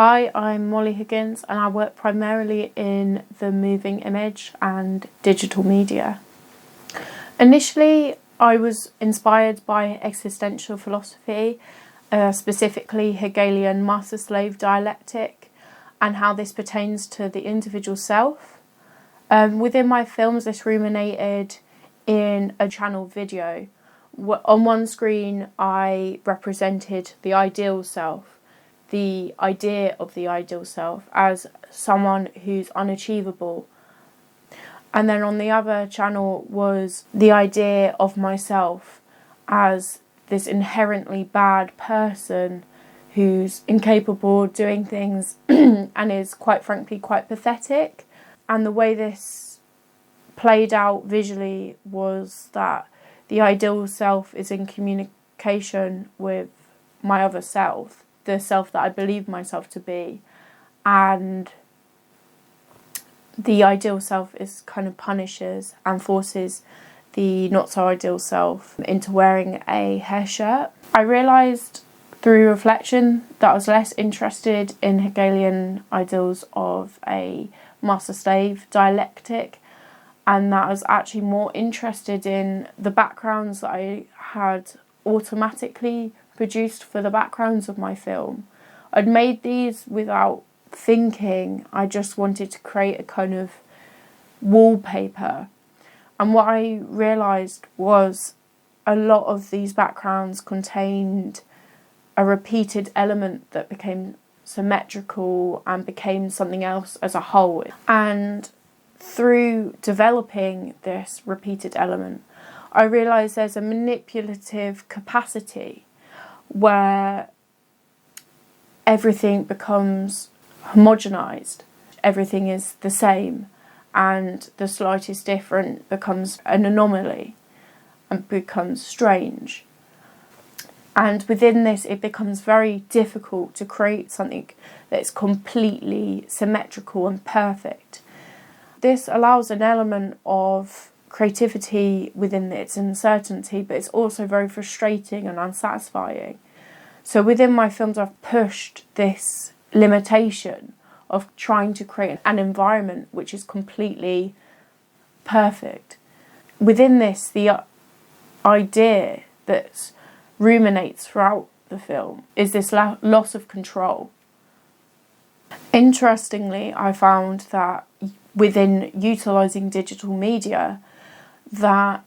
Hi, I'm Molly Higgins and I work primarily in the moving image and digital media. Initially, I was inspired by existential philosophy, specifically Hegelian master-slave dialectic, and how this pertains to the individual self. Within my films, this ruminated in a channel video. On one screen, I represented the ideal self, the idea of the ideal self as someone who's unachievable. And then on the other channel was the idea of myself as this inherently bad person who's incapable of doing things and is quite frankly quite pathetic. And the way this played out visually was that the ideal self is in communication with my other self, the self that I believe myself to be, and the ideal self is kind of punishes and forces the not so ideal self into wearing a hair shirt. I realised through reflection that I was less interested in Hegelian ideals of a master-slave dialectic, and that I was actually more interested in the backgrounds that I had automatically produced for the backgrounds of my film. I'd made these without thinking. I just wanted to create a kind of wallpaper. And what I realised was a lot of these backgrounds contained a repeated element that became symmetrical and became something else as a whole. And through developing this repeated element, I realised there's a manipulative capacity where everything becomes homogenized, everything is the same, and the slightest difference becomes an anomaly and becomes strange. And within this, it becomes very difficult to create something that's completely symmetrical and perfect. This allows an element of creativity within its uncertainty, but it's also very frustrating and unsatisfying. So within my films, I've pushed this limitation of trying to create an environment which is completely perfect. Within this, the idea that ruminates throughout the film is this loss of control. Interestingly, I found that within utilising digital media, that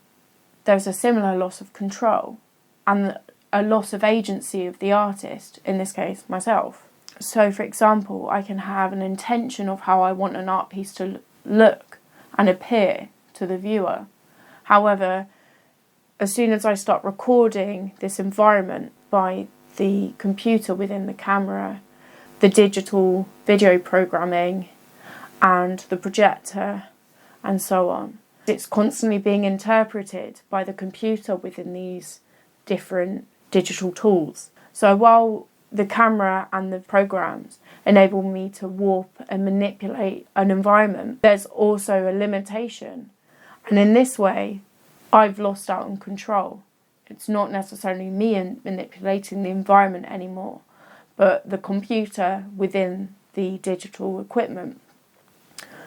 there's a similar loss of control and a loss of agency of the artist, in this case myself. So for example, I can have an intention of how I want an art piece to look and appear to the viewer. However, as soon as I start recording this environment by the computer within the camera, the digital video programming and the projector and so on, it's constantly being interpreted by the computer within these different digital tools. So while the camera and the programs enable me to warp and manipulate an environment, there's also a limitation. And in this way, I've lost out on control. It's not necessarily me manipulating the environment anymore, but the computer within the digital equipment.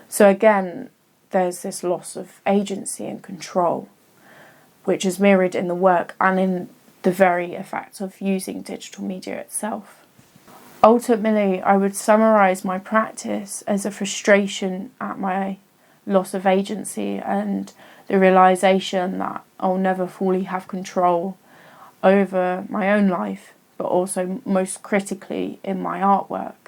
So again, there's this loss of agency and control, which is mirrored in the work and in the very effect of using digital media itself. Ultimately, I would summarise my practice as a frustration at my loss of agency and the realisation that I'll never fully have control over my own life, but also most critically in my artwork.